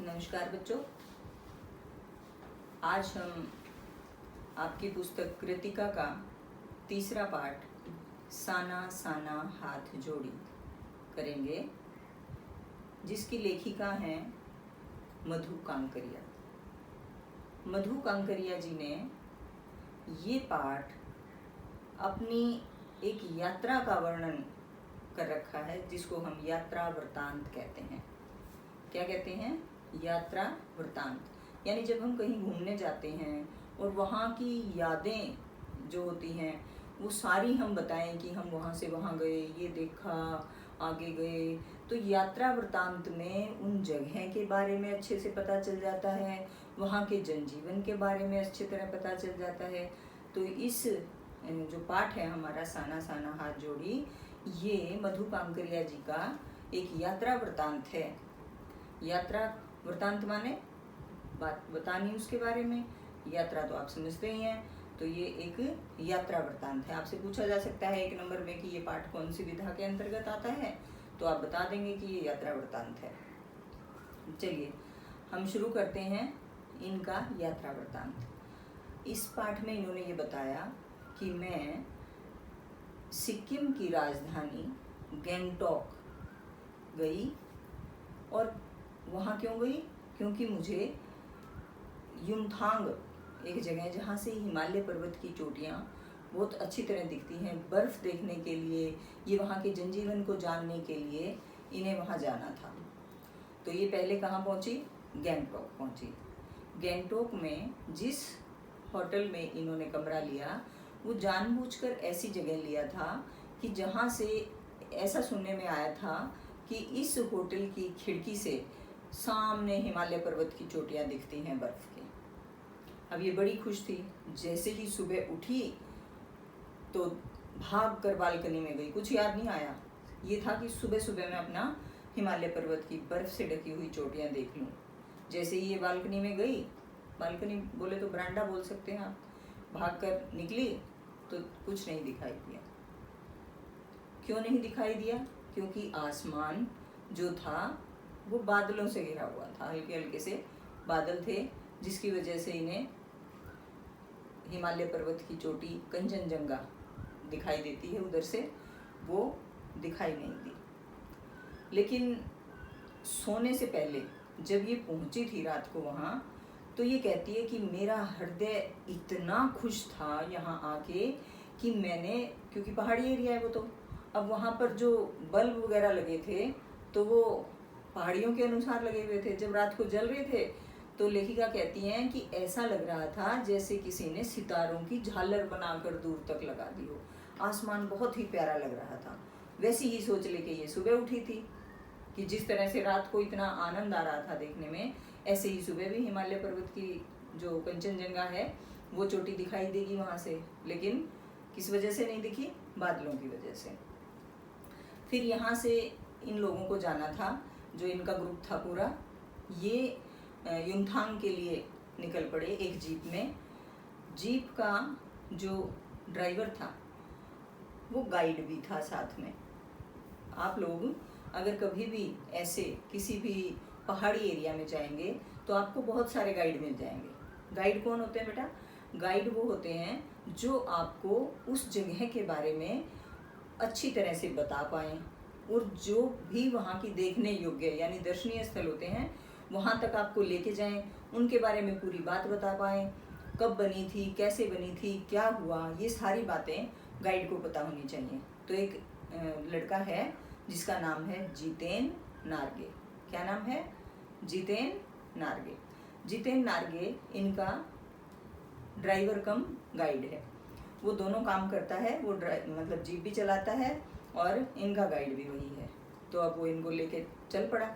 नमस्कार बच्चों, आज हम आपकी पुस्तक कृतिका का तीसरा पाठ साना साना हाथ जोड़ी करेंगे, जिसकी लेखिका हैं मधु कांकरिया। मधु कांकरिया जी ने ये पाठ अपनी एक यात्रा का वर्णन कर रखा है, जिसको हम यात्रा वृत्तांत कहते हैं। क्या कहते हैं? यात्रा वृत्तांत। यानी जब हम कहीं घूमने जाते हैं और वहाँ की यादें जो होती हैं वो सारी हम बताएं कि हम वहाँ से वहाँ गए, ये देखा, आगे गए। तो यात्रा वृत्तांत में उन जगह के बारे में अच्छे से पता चल जाता है, वहाँ के जनजीवन के बारे में अच्छी तरह पता चल जाता है। तो इस जो पाठ है हमारा साना साना हाथ जोड़ी, ये मधु कांकरिया जी का एक यात्रा वृत्तांत है। यात्रा वृत्तांत माने बात बतानी उसके बारे में, यात्रा तो आप समझते ही हैं। तो ये एक यात्रा वृत्तांत है। आपसे पूछा जा सकता है 1 नंबर में कि ये पाठ कौन सी विधा के अंतर्गत आता है, तो आप बता देंगे कि ये यात्रा वृत्तांत है। चलिए हम शुरू करते हैं इनका यात्रा वृत्तांत। इस पाठ में इन्होंने ये बताया कि मैं सिक्किम की राजधानी गैंगटॉक गई। और वहाँ क्यों गई? क्योंकि मुझे युमथांग, एक जगह जहाँ से हिमालय पर्वत की चोटियाँ बहुत अच्छी तरह दिखती हैं, बर्फ़ देखने के लिए, ये वहाँ के जनजीवन को जानने के लिए इन्हें वहाँ जाना था। तो ये पहले कहाँ पहुँची? गैंगटॉक पहुँची। गैंगटॉक में जिस होटल में इन्होंने कमरा लिया, वो जानबूझकर ऐसी जगह लिया था कि जहाँ से ऐसा सुनने में आया था कि इस होटल की खिड़की से सामने हिमालय पर्वत की चोटियाँ दिखती हैं बर्फ़ की। अब ये बड़ी खुश थी। जैसे ही सुबह उठी तो भाग कर बालकनी में गई। कुछ याद नहीं आया, ये था कि सुबह सुबह मैं अपना हिमालय पर्वत की बर्फ़ से ढकी हुई चोटियाँ देख लूँ। जैसे ही ये बालकनी में गई, बालकनी बोले तो बरांडा बोल सकते हैं आप, भाग कर निकली तो कुछ नहीं दिखाई दिया। क्यों नहीं दिखाई दिया? क्योंकि आसमान जो था वो बादलों से घिरा हुआ था, हल्के हल्के से बादल थे, जिसकी वजह से इन्हें हिमालय पर्वत की चोटी कंचनजंगा दिखाई देती है, उधर से वो दिखाई नहीं दी। लेकिन सोने से पहले जब ये पहुंची थी रात को वहाँ, तो ये कहती है कि मेरा हृदय इतना खुश था यहाँ आके कि मैंने, क्योंकि पहाड़ी एरिया है वो, तो अब वहाँ पर जो बल्ब वगैरह लगे थे तो वो पहाड़ियों के अनुसार लगे हुए थे। जब रात को जल रहे थे तो लेखिका कहती हैं कि ऐसा लग रहा था जैसे किसी ने सितारों की झालर बनाकर दूर तक लगा दी हो। आसमान बहुत ही प्यारा लग रहा था। वैसी ही सोच लेके ये सुबह उठी थी कि जिस तरह से रात को इतना आनंद आ रहा था देखने में, ऐसे ही सुबह भी हिमालय पर्वत की जो कंचनजंगा है वो चोटी दिखाई देगी वहाँ से। लेकिन किस वजह से नहीं दिखी? बादलों की वजह से। फिर यहाँ से इन लोगों को जाना था, जो इनका ग्रुप था पूरा, ये युमथांग के लिए निकल पड़े एक जीप में। जीप का जो ड्राइवर था वो गाइड भी था साथ में। आप लोग अगर कभी भी ऐसे किसी भी पहाड़ी एरिया में जाएंगे तो आपको बहुत सारे गाइड मिल जाएंगे। गाइड कौन होते हैं बेटा? गाइड वो होते हैं जो आपको उस जगह के बारे में अच्छी तरह से बता पाएँ, और जो भी वहाँ की देखने योग्य यानी दर्शनीय स्थल होते हैं वहाँ तक आपको लेके जाएं, उनके बारे में पूरी बात बता पाएँ, कब बनी थी, कैसे बनी थी, क्या हुआ, ये सारी बातें गाइड को पता होनी चाहिए। तो एक लड़का है जिसका नाम है जितेन नार्गे। क्या नाम है? जितेन नार्गे। जितेन नार्गे इनका ड्राइवर कम गाइड है। वो दोनों काम करता है, वो मतलब जीप भी चलाता है और इनका गाइड भी वही है। तो अब वो इनको लेके चल पड़ा।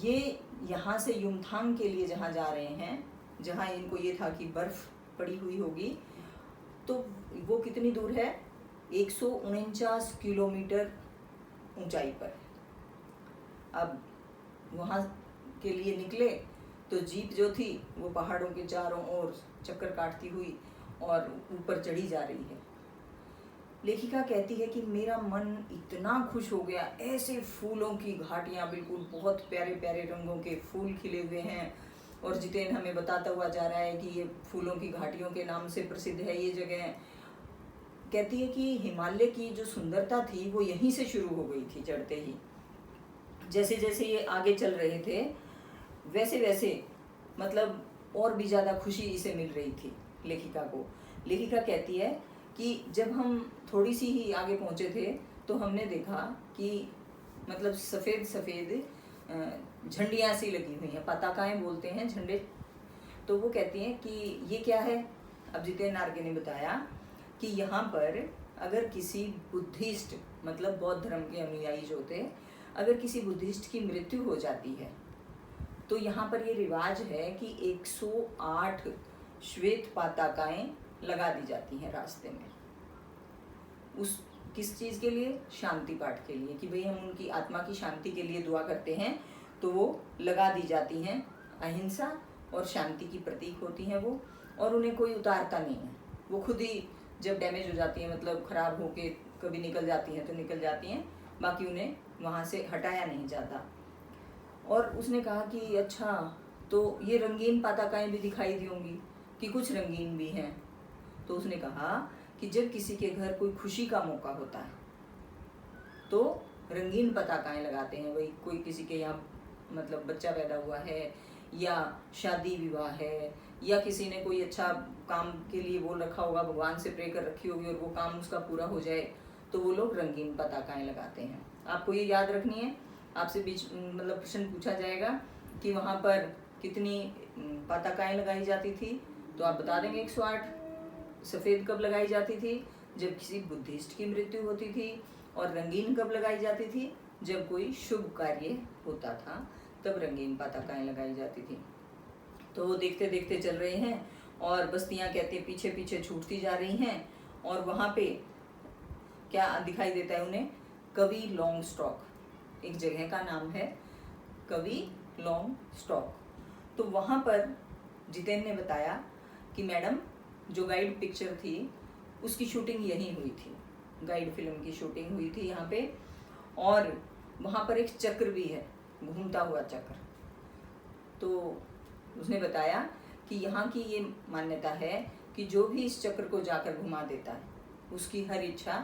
ये यहाँ से युमथांग के लिए जहाँ जा रहे हैं, जहाँ इनको ये था कि बर्फ़ पड़ी हुई होगी, तो वो कितनी दूर है? 149 किलोमीटर ऊंचाई पर। अब वहाँ के लिए निकले तो जीप जो थी वो पहाड़ों के चारों ओर चक्कर काटती हुई और ऊपर चढ़ी जा रही है। लेखिका कहती है कि मेरा मन इतना खुश हो गया, ऐसे फूलों की घाटियाँ, बिल्कुल बहुत प्यारे प्यारे रंगों के फूल खिले हुए हैं। और जितेन हमें बताता हुआ जा रहा है कि ये फूलों की घाटियों के नाम से प्रसिद्ध है ये जगह। कहती है कि हिमालय की जो सुंदरता थी वो यहीं से शुरू हो गई थी चढ़ते ही। जैसे जैसे ये आगे चल रहे थे वैसे वैसे मतलब और भी ज़्यादा खुशी इसे मिल रही थी लेखिका को। लेखिका कहती है कि जब हम थोड़ी सी ही आगे पहुँचे थे तो हमने देखा कि मतलब सफ़ेद सफ़ेद झंडियाँ सी लगी हुई हैं, पताकाएं बोलते हैं, झंडे। तो वो कहती हैं कि ये क्या है। अब जितेन नार्गे ने बताया कि यहाँ पर अगर किसी बुद्धिस्ट मतलब बौद्ध धर्म के अनुयायी जो थे, अगर किसी बुद्धिस्ट की मृत्यु हो जाती है तो यहाँ पर ये रिवाज है कि 108 श्वेत पताकाएं लगा दी जाती हैं रास्ते में। उस किस चीज़ के लिए? शांति पाठ के लिए, कि भाई हम उनकी आत्मा की शांति के लिए दुआ करते हैं तो वो लगा दी जाती हैं। अहिंसा और शांति की प्रतीक होती हैं वो, और उन्हें कोई उतारता नहीं है। वो खुद ही जब डैमेज हो जाती है मतलब ख़राब होके कभी निकल जाती हैं तो निकल जाती हैं, बाकी उन्हें वहाँ से हटाया नहीं जाता। और उसने कहा कि अच्छा तो ये रंगीन पताकाएं भी दिखाई दी होंगी, कि कुछ रंगीन भी हैं। तो उसने कहा कि जब किसी के घर कोई खुशी का मौका होता है तो रंगीन पताकाएं लगाते हैं। वही कोई किसी के यहाँ मतलब बच्चा पैदा हुआ है या शादी विवाह है या किसी ने कोई अच्छा काम के लिए बोल रखा होगा, भगवान से प्रे कर रखी होगी और वो काम उसका पूरा हो जाए तो वो लोग रंगीन पताकाएं लगाते हैं। आपको ये याद रखनी है। आपसे बीच मतलब प्रश्न पूछा जाएगा कि वहाँ पर कितनी पताकाएं लगाई जाती थी, तो आप बता देंगे 108। सफ़ेद कब लगाई जाती थी? जब किसी बुद्धिस्ट की मृत्यु होती थी। और रंगीन कब लगाई जाती थी? जब कोई शुभ कार्य होता था तब रंगीन पताकाएं लगाई जाती थी। तो वो देखते देखते चल रहे हैं और बस्तियां कहते पीछे पीछे छूटती जा रही हैं। और वहाँ पे क्या दिखाई देता है उन्हें? कवि लॉन्गस्टॉक, एक जगह का नाम है कवि लॉन्गस्टॉक। तो वहाँ पर जितेन ने बताया कि मैडम जो गाइड पिक्चर थी उसकी शूटिंग यहीं हुई थी, गाइड फिल्म की शूटिंग हुई थी यहाँ पे। और वहाँ पर एक चक्र भी है, घूमता हुआ चक्र। तो उसने बताया कि यहाँ की ये मान्यता है कि जो भी इस चक्र को जाकर घुमा देता है उसकी हर इच्छा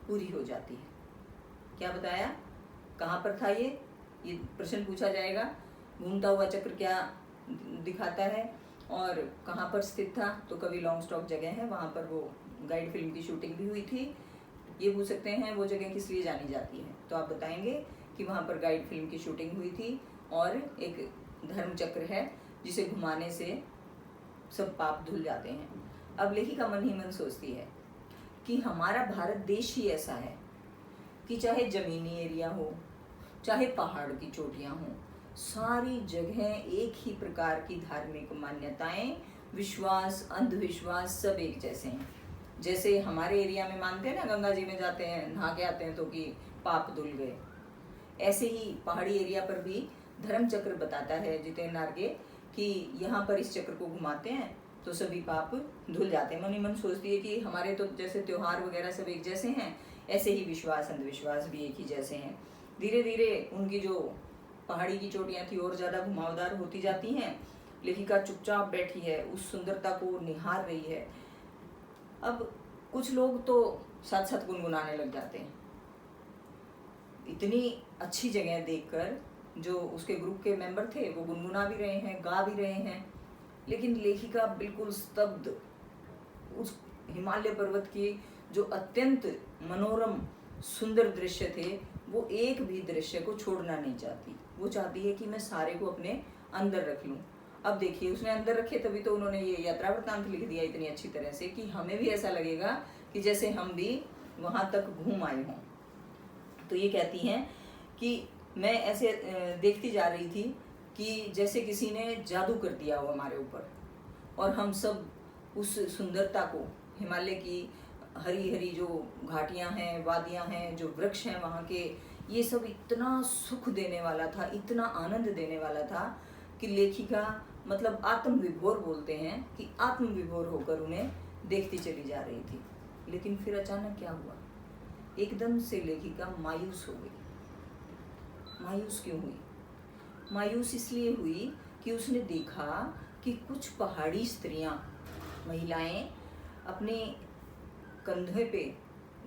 पूरी हो जाती है। क्या बताया? कहाँ पर था ये प्रश्न पूछा जाएगा। घूमता हुआ चक्र क्या दिखाता है और कहाँ पर स्थित था? तो कवि लॉन्गस्टॉक जगह है, वहाँ पर वो गाइड फिल्म की शूटिंग भी हुई थी। ये पूछ सकते हैं वो जगह किस लिए जानी जाती है, तो आप बताएंगे कि वहाँ पर गाइड फिल्म की शूटिंग हुई थी और एक धर्म चक्र है जिसे घुमाने से सब पाप धुल जाते हैं। अब लेखिका मन ही मन सोचती है कि हमारा भारत देश ही ऐसा है कि चाहे ज़मीनी एरिया हो चाहे पहाड़ की चोटियाँ हों, सारी जगह एक ही प्रकार की धार्मिक मान्यताएं, विश्वास, अंधविश्वास सब एक जैसे हैं। जैसे हमारे एरिया में मानते हैं ना, गंगा जी में जाते हैं नहा के आते हैं तो कि पाप धुल गए, ऐसे ही पहाड़ी एरिया पर भी धर्म चक्र बताता है जितेन नार्गे कि यहाँ पर इस चक्र को घुमाते हैं तो सभी पाप धुल जाते हैं। मन ही मन सोचती है कि हमारे तो जैसे त्योहार वगैरह सब एक जैसे हैं, ऐसे ही विश्वास अंधविश्वास भी एक ही जैसे हैं। धीरे धीरे उनकी जो पहाड़ी की चोटियाँ थी और ज़्यादा घुमावदार होती जाती हैं। लेखिका चुपचाप बैठी है, उस सुंदरता को निहार रही है। अब कुछ लोग तो साथ साथ गुनगुनाने लग जाते हैं। इतनी अच्छी जगह देखकर जो उसके ग्रुप के मेंबर थे वो गुनगुना भी रहे हैं, गा भी रहे हैं, लेकिन लेखिका बिल्कुल स्तब्ध। उस हिमालय पर्वत की जो अत्यंत मनोरम सुंदर दृश्य थे वो एक भी दृश्य को छोड़ना नहीं चाहती। वो चाहती है कि मैं सारे को अपने अंदर रख लूं। अब देखिए उसने अंदर रखे तभी तो उन्होंने ये यात्रा वृत्तांत लिख दिया इतनी अच्छी तरह से कि हमें भी ऐसा लगेगा कि जैसे हम भी वहाँ तक घूम आए हों। तो ये कहती हैं कि मैं ऐसे देखती जा रही थी कि जैसे किसी ने जादू कर दिया हो हमारे ऊपर, और हम सब उस सुंदरता को, हिमालय की हरी हरी जो घाटियाँ हैं, वादियाँ हैं, जो वृक्ष हैं वहाँ के, ये सब इतना सुख देने वाला था, इतना आनंद देने वाला था कि लेखिका मतलब आत्मविभोर बोलते हैं कि आत्मविभोर होकर उन्हें देखती चली जा रही थी। लेकिन फिर अचानक क्या हुआ? एकदम से लेखिका मायूस हो गई। मायूस क्यों हुई? मायूस इसलिए हुई कि उसने देखा कि कुछ पहाड़ी स्त्रियां, महिलाएं अपने कंधे पे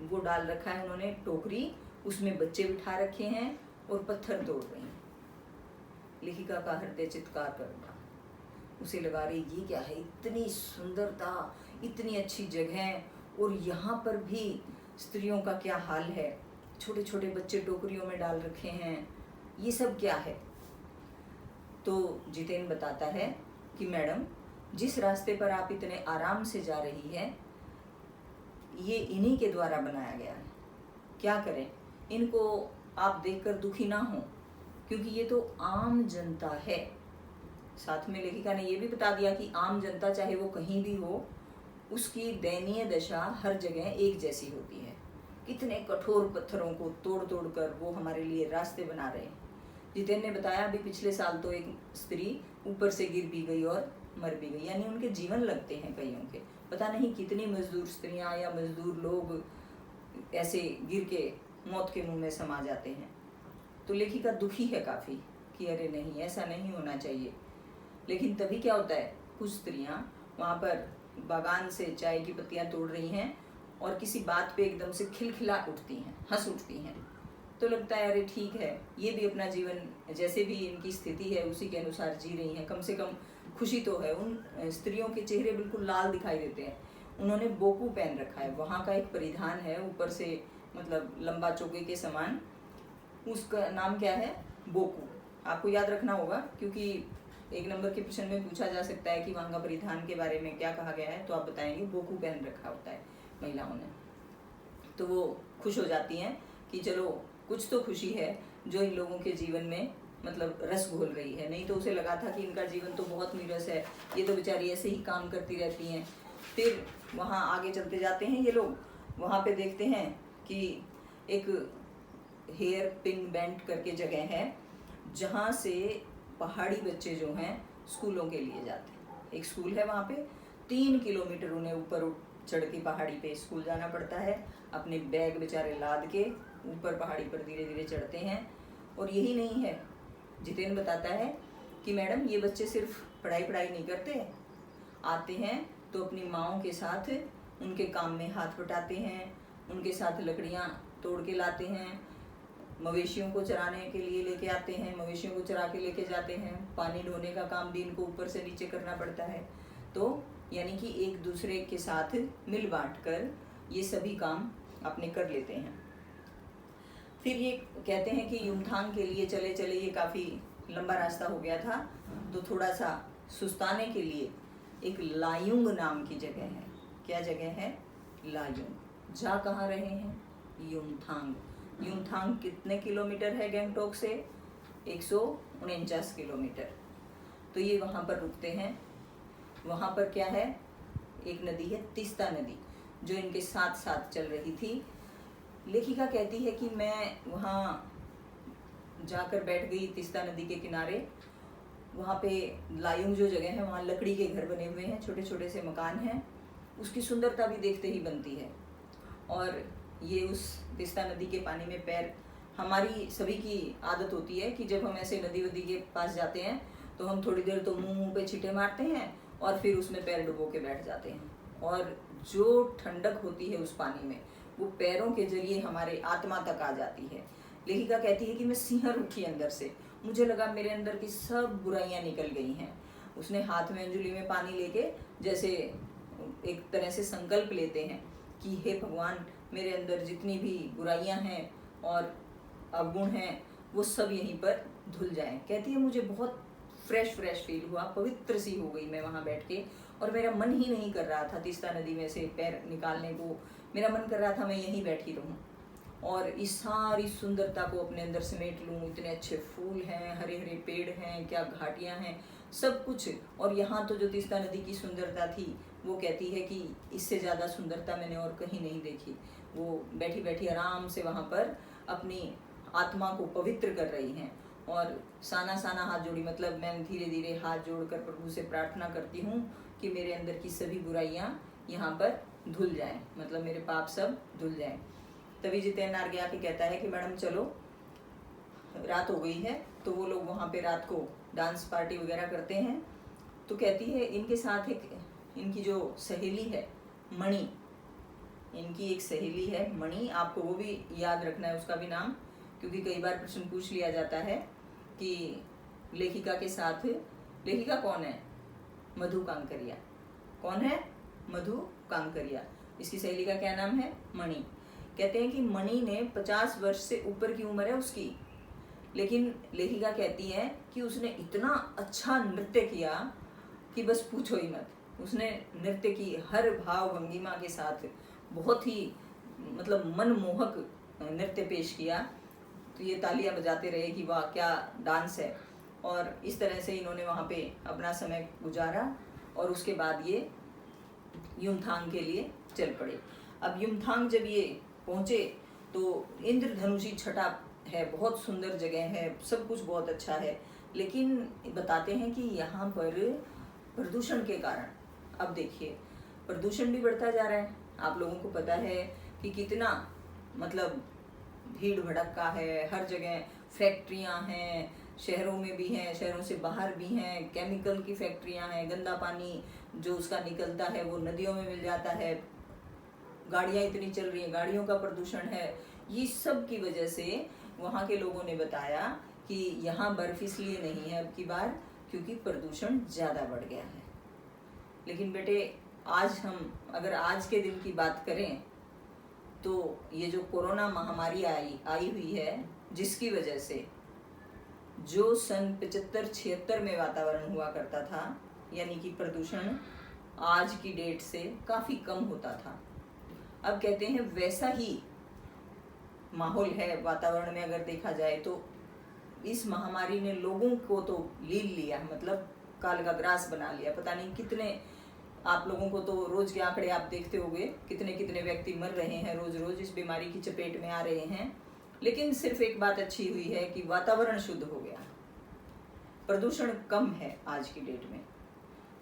वो डाल रखा है उन्होंने टोकरी, उसमें बच्चे बिठा रखे हैं और पत्थर तोड़ रही हैं। लेखिका का हृदय चित्कार कर उठा। उसे लगा रही ये क्या है, इतनी सुंदरता, इतनी अच्छी जगह, और यहाँ पर भी स्त्रियों का क्या हाल है, छोटे छोटे बच्चे टोकरियों में डाल रखे हैं, ये सब क्या है। तो जितेन बताता है कि मैडम, जिस रास्ते पर आप इतने आराम से जा रही है ये इन्हीं के द्वारा बनाया गया है। क्या करें, इनको आप देखकर दुखी ना हो, क्योंकि ये तो आम जनता है। साथ में लेखिका ने ये भी बता दिया कि आम जनता चाहे वो कहीं भी हो, उसकी दयनीय दशा हर जगह एक जैसी होती है। कितने कठोर पत्थरों को तोड़ तोड़ कर वो हमारे लिए रास्ते बना रहे हैं। जितेन ने बताया अभी पिछले साल तो एक स्त्री ऊपर से गिर भी गई और मर भी गई, यानी उनके जीवन लगते हैं कईयों के। पता नहीं कितनी मजदूर स्त्रियां या मजदूर लोग ऐसे गिर के मौत के मुंह में समा जाते हैं। तो लेखिका दुखी है काफ़ी कि अरे नहीं, ऐसा नहीं होना चाहिए। लेकिन तभी क्या होता है, कुछ स्त्रियां वहाँ पर बागान से चाय की पत्तियां तोड़ रही हैं और किसी बात पे एकदम से खिलखिला उठती हैं, हंस उठती हैं। तो लगता है अरे ठीक है, ये भी अपना जीवन जैसे भी इनकी स्थिति है उसी के अनुसार जी रही हैं, कम से कम खुशी तो है। उन स्त्रियों के चेहरे बिल्कुल लाल दिखाई देते हैं। उन्होंने बोकू पहन रखा है, वहाँ का एक परिधान है, ऊपर से मतलब लंबा चोगे के समान, उसका नाम क्या है, बोकू। आपको याद रखना होगा क्योंकि एक नंबर के प्रश्न में पूछा जा सकता है कि वहाँ का परिधान के बारे में क्या कहा गया है, तो आप बताएंगे बोकू पहन रखा होता है महिलाओं ने। तो वो खुश हो जाती हैं कि चलो कुछ तो खुशी है जो इन लोगों के जीवन में मतलब रस घोल रही है। नहीं तो उसे लगा था कि इनका जीवन तो बहुत नीरस है, ये तो बेचारी ऐसे ही काम करती रहती हैं। फिर वहाँ आगे चलते जाते हैं ये लोग, वहाँ पे देखते हैं कि एक हेयर पिन बेंट करके जगह है जहाँ से पहाड़ी बच्चे जो हैं स्कूलों के लिए जाते हैं। एक स्कूल है वहाँ पे, 3 किलोमीटर उन्हें ऊपर चढ़ के पहाड़ी पे स्कूल जाना पड़ता है। अपने बैग बेचारे लाद के ऊपर पहाड़ी पर धीरे धीरे चढ़ते हैं। और यही नहीं है, जितेन बताता है कि मैडम ये बच्चे सिर्फ पढ़ाई नहीं करते, आते हैं तो अपनी माँओं के साथ उनके काम में हाथ बटाते हैं, उनके साथ लकड़ियाँ तोड़ के लाते हैं, मवेशियों को चराने के लिए लेके आते हैं, मवेशियों को चरा के लेके जाते हैं, पानी ढोने का काम भी इनको ऊपर से नीचे करना पड़ता है। तो यानी कि एक दूसरे के साथ मिल बांट कर ये सभी काम अपने कर लेते हैं। फिर ये कहते हैं कि युमथांग के लिए चले चले ये काफ़ी लंबा रास्ता हो गया था, तो थोड़ा सा सुस्ताने के लिए एक लायुंग नाम की जगह है। क्या जगह है? लायुंग। जा कहाँ रहे हैं? युमथांग। युमथांग कितने किलोमीटर है गैंगटोक से? 149 किलोमीटर। तो ये वहाँ पर रुकते हैं। वहाँ पर क्या है? एक नदी है, तीस्ता नदी, जो इनके साथ साथ चल रही थी। लेखिका कहती है कि मैं वहाँ जाकर बैठ गई तीस्ता नदी के किनारे। वहाँ पे लायुंग जो जगह है वहाँ लकड़ी के घर बने हुए हैं, छोटे छोटे से मकान हैं। उसकी सुंदरता भी देखते ही बनती है। और ये उस तीस्ता नदी के पानी में पैर, हमारी सभी की आदत होती है कि जब हम ऐसे नदी वदी के पास जाते हैं तो हम थोड़ी देर तो मुंह पे छींटे मारते हैं और फिर उसमें पैर डुबो के बैठ जाते हैं। और जो ठंडक होती है उस पानी में, वो पैरों के जरिए हमारे आत्मा तक आ जाती है। लेखिका कहती है कि मैं सिंहर उठी अंदर से, मुझे लगा मेरे अंदर की सब बुराइयां निकल गई हैं। उसने हाथ में अंजुली में पानी लेके जैसे एक तरह से संकल्प लेते हैं कि हे भगवान, मेरे अंदर जितनी भी बुराइयां हैं और अवगुण हैं वो सब यहीं पर धुल जाएं। कहती है मुझे बहुत फ्रेश फील हुआ, पवित्र सी हो गई मैं वहाँ बैठ के, और मेरा मन ही नहीं कर रहा था तीस्ता नदी में से पैर निकालने को। मेरा मन कर रहा था मैं यहीं बैठी रहूं और इस सारी सुंदरता को अपने अंदर समेट लूं। इतने अच्छे फूल हैं, हरे हरे पेड़ हैं, क्या घाटियां हैं, सब कुछ। और यहाँ तो जो तीस्ता नदी की सुंदरता थी, वो कहती है कि इससे ज़्यादा सुंदरता मैंने और कहीं नहीं देखी। वो बैठी बैठी आराम से वहाँ पर अपनी आत्मा को पवित्र कर रही हैं और साना साना हाथ जोड़ी, मतलब मैं धीरे धीरे हाथ जोड़कर प्रभु से प्रार्थना करती हूँ कि मेरे अंदर की सभी बुराइयाँ यहाँ पर धुल जाएं, मतलब मेरे पाप सब धुल जाएं। तभी जितेंद्र आगे आके कहता है कि मैडम चलो, रात हो गई है। तो वो लोग वहाँ पे रात को डांस पार्टी वगैरह करते हैं। तो कहती है इनके साथ एक इनकी जो सहेली है मणि, इनकी एक सहेली है मणि, आपको वो भी याद रखना है उसका भी नाम, क्योंकि कई बार प्रश्न पूछ लिया जाता है कि लेखिका के साथ, लेखिका कौन है? मधु कांकरिया। कौन है? मधु कांकरिया। इसकी सहेली का क्या नाम है? मणि। कहते हैं कि मणि ने 50 वर्ष से ऊपर की उम्र है उसकी, लेकिन लेखिका कहती है कि उसने इतना अच्छा नृत्य किया कि बस पूछो ही मत। उसने नृत्य की हर भाव भंगिमा के साथ बहुत ही मतलब मनमोहक नृत्य पेश किया। तो ये तालियां बजाते रहे कि वाह क्या डांस है। और इस तरह से इन्होंने वहाँ पे अपना समय गुजारा और उसके बाद ये युमथांग के लिए चल पड़े। अब युमथांग जब ये पहुँचे तो इंद्रधनुषी छटा है, बहुत सुंदर जगह है, सब कुछ बहुत अच्छा है, लेकिन बताते हैं कि यहाँ पर प्रदूषण के कारण, अब देखिए प्रदूषण भी बढ़ता जा रहा है। आप लोगों को पता है कि कितना मतलब भीड़ भड़क्का है, हर जगह फैक्ट्रियाँ हैं, शहरों में भी हैं, शहरों से बाहर भी हैं, केमिकल की फैक्ट्रियाँ हैं, गंदा पानी जो उसका निकलता है वो नदियों में मिल जाता है, गाड़ियाँ इतनी चल रही हैं, गाड़ियों का प्रदूषण है। ये सब की वजह से वहाँ के लोगों ने बताया कि यहाँ बर्फ इसलिए नहीं है अब की बार क्योंकि प्रदूषण ज़्यादा बढ़ गया है। लेकिन बेटे आज हम अगर आज के दिन की बात करें तो ये जो कोरोना महामारी आई हुई है, जिसकी वजह से जो सन 75-76 में वातावरण हुआ करता था, यानी कि प्रदूषण आज की डेट से काफ़ी कम होता था, अब कहते हैं वैसा ही माहौल है वातावरण में। अगर देखा जाए तो इस महामारी ने लोगों को तो लील लिया, मतलब काल का ग्रास बना लिया। पता नहीं कितने, आप लोगों को तो रोज के आंकड़े आप देखते होंगे, कितने कितने व्यक्ति मर रहे हैं, रोज रोज इस बीमारी की चपेट में आ रहे हैं। लेकिन सिर्फ एक बात अच्छी हुई है कि वातावरण शुद्ध हो गया, प्रदूषण कम है आज की डेट में।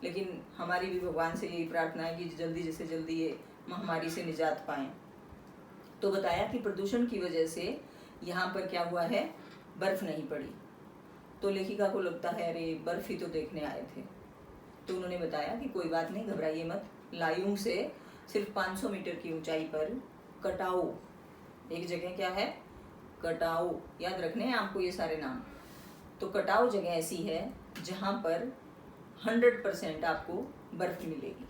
लेकिन हमारी भी भगवान से यही प्रार्थना है कि जल्दी से जल्दी ये महामारी से निजात पाएं। तो बताया कि प्रदूषण की वजह से यहाँ पर क्या हुआ है, बर्फ नहीं पड़ी। तो लेखिका को लगता है अरे बर्फ ही तो देखने आए थे। तो उन्होंने बताया कि कोई बात नहीं, घबराइए मत, लायुंग से सिर्फ 500 मीटर की ऊंचाई पर कटाऊ, एक जगह क्या है, कटाऊ, याद रखने हैं आपको ये सारे नाम। तो कटाऊ जगह ऐसी है जहाँ पर 100% आपको बर्फ मिलेगी।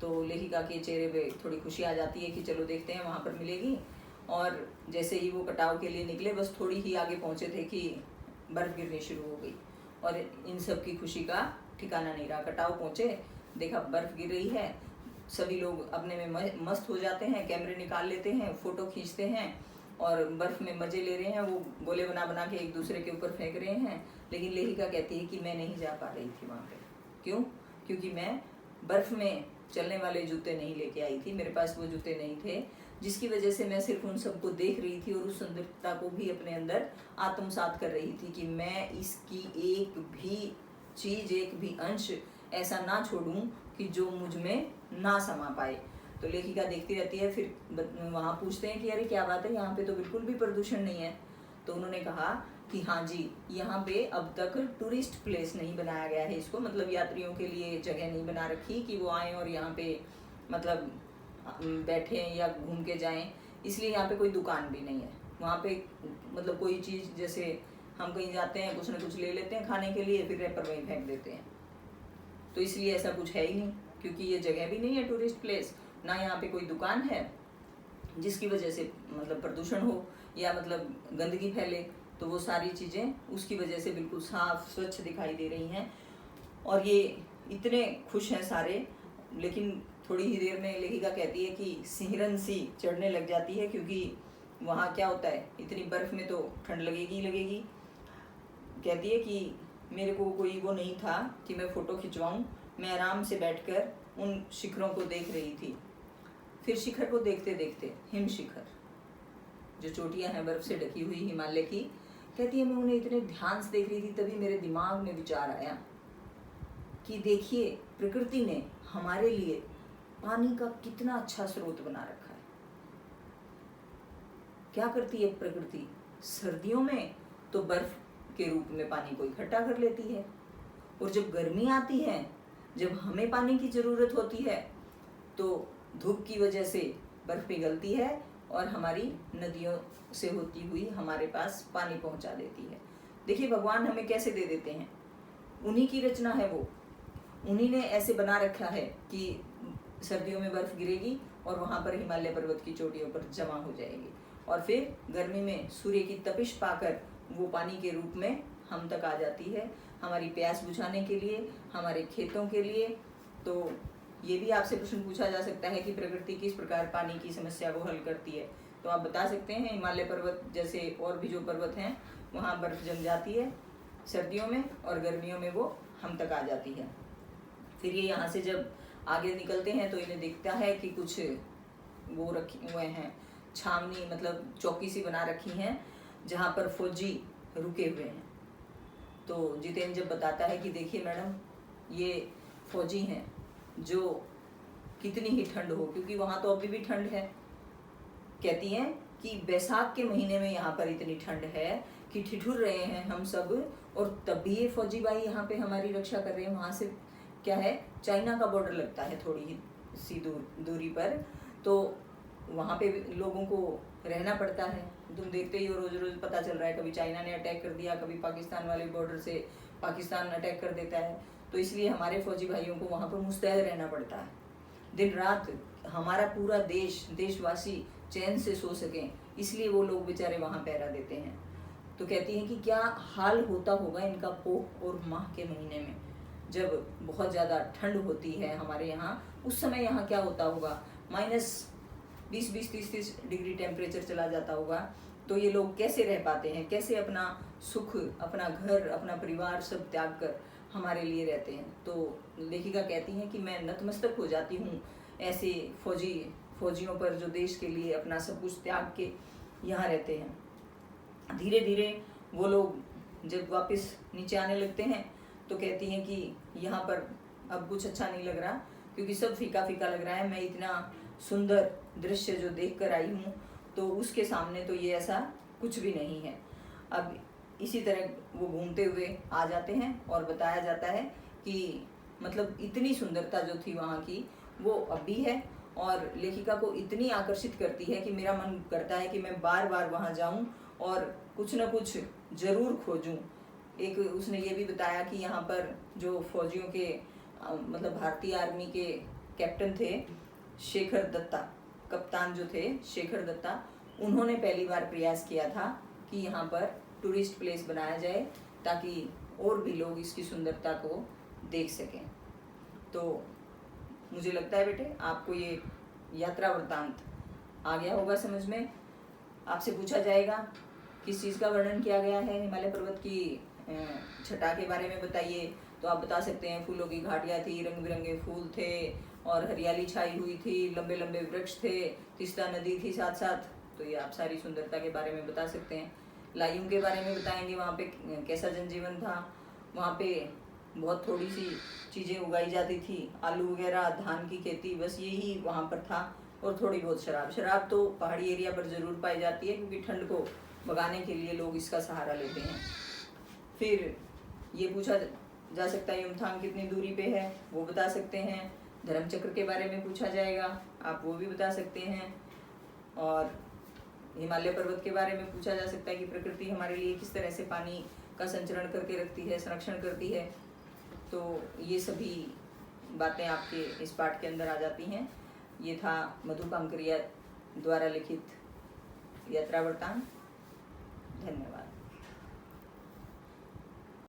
तो लेखिका के चेहरे पे थोड़ी खुशी आ जाती है कि चलो देखते हैं वहाँ पर मिलेगी। और जैसे ही वो कटाव के लिए निकले, बस थोड़ी ही आगे पहुँचे थे कि बर्फ़ गिरनी शुरू हो गई। और इन सब की खुशी का ठिकाना नहीं रहा। कटाव पहुँचे, देखा बर्फ़ गिर रही है, सभी लोग अपने में मस्त हो जाते हैं, कैमरे निकाल लेते हैं, फ़ोटो खींचते हैं और बर्फ़ में मज़े ले रहे हैं। वो गोले बना बना के एक दूसरे के ऊपर फेंक रहे हैं। लेकिन लेखिका कहती है कि मैं नहीं जा पा रही थी वहाँ पे। क्यों? क्योंकि मैं बर्फ़ में चलने वाले जूते नहीं लेके आई थी, मेरे पास वो जूते नहीं थे, जिसकी वजह से मैं सिर्फ उन सबको देख रही थी और उस सुंदरता को भी अपने अंदर आत्मसात कर रही थी कि मैं इसकी एक भी चीज़, एक भी अंश ऐसा ना छोड़ूं कि जो मुझ में ना समा पाए। तो लेखिका देखती रहती है, फिर वहाँ पूछते हैं कि अरे क्या बात है, यहाँ पे तो बिल्कुल भी प्रदूषण नहीं है। तो उन्होंने कहा कि हाँ जी, यहाँ पे अब तक टूरिस्ट प्लेस नहीं बनाया गया है इसको, मतलब यात्रियों के लिए जगह नहीं बना रखी कि वो आएँ और यहाँ पे मतलब बैठें या घूम के जाएं, इसलिए यहाँ पे कोई दुकान भी नहीं है। वहाँ पे मतलब कोई चीज़, जैसे हम कहीं जाते हैं कुछ ना कुछ ले लेते हैं खाने के लिए, फिर रैपर वहीं फेंक देते हैं। तो इसलिए ऐसा कुछ है ही नहीं, क्योंकि ये जगह भी नहीं है टूरिस्ट प्लेस, ना यहाँ पे कोई दुकान है जिसकी वजह से मतलब प्रदूषण हो या मतलब गंदगी फैले। तो वो सारी चीज़ें उसकी वजह से बिल्कुल साफ स्वच्छ दिखाई दे रही हैं। और ये इतने खुश हैं सारे। लेकिन थोड़ी ही देर में लेखिका कहती है कि सिहरन सी चढ़ने लग जाती है, क्योंकि वहाँ क्या होता है, इतनी बर्फ़ में तो ठंड लगेगी ही लगेगी। कहती है कि मेरे को कोई वो नहीं था कि मैं फ़ोटो खिंचवाऊँ, मैं आराम से बैठकर उन शिखरों को देख रही थी। फिर शिखर को देखते देखते, हिम शिखर जो चोटियाँ हैं बर्फ़ से ढकी हुई हिमालय की, कहती है मैं उन्हें इतने ध्यान से देख रही थी, तभी मेरे दिमाग में विचार आया कि देखिए प्रकृति ने हमारे लिए पानी का कितना अच्छा स्रोत बना रखा है। क्या करती है प्रकृति, सर्दियों में तो बर्फ के रूप में पानी को इकट्ठा कर लेती है, और जब गर्मी आती है, जब हमें पानी की जरूरत होती है, तो धूप की वजह से बर्फ पिघलती है और हमारी नदियों से होती हुई हमारे पास पानी पहुंचा देती है। देखिए भगवान हमें कैसे दे देते हैं, उन्हीं की रचना है वो, उन्हीं ने ऐसे बना रखा है कि सर्दियों में बर्फ गिरेगी और वहां पर हिमालय पर्वत की चोटियों पर जमा हो जाएगी, और फिर गर्मी में सूर्य की तपिश पाकर वो पानी के रूप में हम तक आ जाती है, हमारी प्यास बुझाने के लिए, हमारे खेतों के लिए। तो ये भी आपसे प्रश्न पूछा जा सकता है कि प्रकृति किस प्रकार पानी की समस्या को हल करती है। तो आप बता सकते हैं हिमालय पर्वत जैसे और भी जो पर्वत हैं वहाँ बर्फ जम जाती है सर्दियों में, और गर्मियों में वो हम तक आ जाती है। फिर ये यहाँ से जब आगे निकलते हैं तो इन्हें दिखता है कि कुछ वो रखे हुए हैं, छावनी मतलब चौकी सी बना रखी हैं जहाँ पर फौजी रुके हुए हैं। तो जितेंद्र जब बताता है कि देखिए मैडम ये फौजी हैं, जो कितनी ही ठंड हो, क्योंकि वहाँ तो अभी भी ठंड है, कहती हैं कि बैसाख के महीने में यहाँ पर इतनी ठंड है कि ठिठुर रहे हैं हम सब, और तब भी ये फौजी भाई यहाँ पे हमारी रक्षा कर रहे हैं। वहाँ से क्या है, चाइना का बॉर्डर लगता है थोड़ी ही सी दूरी पर, तो वहाँ पे लोगों को रहना पड़ता है। तुम देखते ही हो रोज रोज पता चल रहा है, कभी चाइना ने अटैक कर दिया, कभी पाकिस्तान वाले बॉर्डर से पाकिस्तान अटैक कर देता है। तो इसलिए हमारे फौजी भाइयों को वहाँ पर मुस्तैद रहना पड़ता है, दिन रात हमारा पूरा देशवासी चैन से सो सकें, इसलिए वो लोग बेचारे वहाँ पहरा देते हैं। तो कहती हैं कि क्या हाल होता होगा इनका पोह और माह के महीने में, जब बहुत ज़्यादा ठंड होती है हमारे यहाँ, उस समय यहाँ क्या होता होगा, -20-30 डिग्री टेम्परेचर चला जाता होगा। तो ये लोग कैसे रह पाते हैं, कैसे अपना सुख, अपना घर, अपना परिवार सब त्याग कर हमारे लिए रहते हैं। तो लेखिका कहती हैं कि मैं नतमस्तक हो जाती हूँ ऐसे फौजियों पर जो देश के लिए अपना सब कुछ त्याग के यहाँ रहते हैं। धीरे धीरे वो लोग जब वापस नीचे आने लगते हैं तो कहती हैं कि यहाँ पर अब कुछ अच्छा नहीं लग रहा, क्योंकि सब फीका फीका लग रहा है, मैं इतना सुंदर दृश्य जो देख कर आई हूँ तो उसके सामने तो ये ऐसा कुछ भी नहीं है। अब इसी तरह वो घूमते हुए आ जाते हैं और बताया जाता है कि मतलब इतनी सुंदरता जो थी वहाँ की वो अब भी है, और लेखिका को इतनी आकर्षित करती है कि मेरा मन करता है कि मैं बार बार वहाँ जाऊँ और कुछ न कुछ ज़रूर खोजूँ। एक उसने ये भी बताया कि यहाँ पर जो फौजियों के मतलब भारतीय आर्मी के कैप्टन थे शेखर दत्ता, कप्तान जो थे शेखर दत्ता, उन्होंने पहली बार प्रयास किया था कि यहाँ पर टूरिस्ट प्लेस बनाया जाए ताकि और भी लोग इसकी सुंदरता को देख सकें। तो मुझे लगता है बेटे आपको ये यात्रा वृत्तांत आ गया होगा समझ में। आपसे पूछा जाएगा किस चीज़ का वर्णन किया गया है, हिमालय पर्वत की छटा के बारे में बताइए, तो आप बता सकते हैं फूलों की घाटियाँ थी, रंग बिरंगे फूल थे और हरियाली छाई हुई थी, लंबे लंबे वृक्ष थे, तीस्ता नदी थी साथ साथ। तो ये आप सारी सुंदरता के बारे में बता सकते हैं। लायूं के बारे में बताएंगे, वहाँ पे कैसा जनजीवन था, वहाँ पे बहुत थोड़ी सी चीज़ें उगाई जाती थी, आलू वगैरह, धान की खेती, बस यही वहाँ पर था, और थोड़ी बहुत शराब तो पहाड़ी एरिया पर ज़रूर पाई जाती है क्योंकि ठंड को भगाने के लिए लोग इसका सहारा लेते हैं। फिर ये पूछा जा सकता है युमथांग कितनी दूरी पे है, वो बता सकते हैं। धर्मचक्र के बारे में पूछा जाएगा, आप वो भी बता सकते हैं। और हिमालय पर्वत के बारे में पूछा जा सकता है कि प्रकृति हमारे लिए किस तरह से पानी का संचरण करके रखती है, संरक्षण करती है। तो ये सभी बातें आपके इस पाठ के अंदर आ जाती हैं। ये था मधु कांकरिया द्वारा लिखित यात्रा वृत्तांत। धन्यवाद।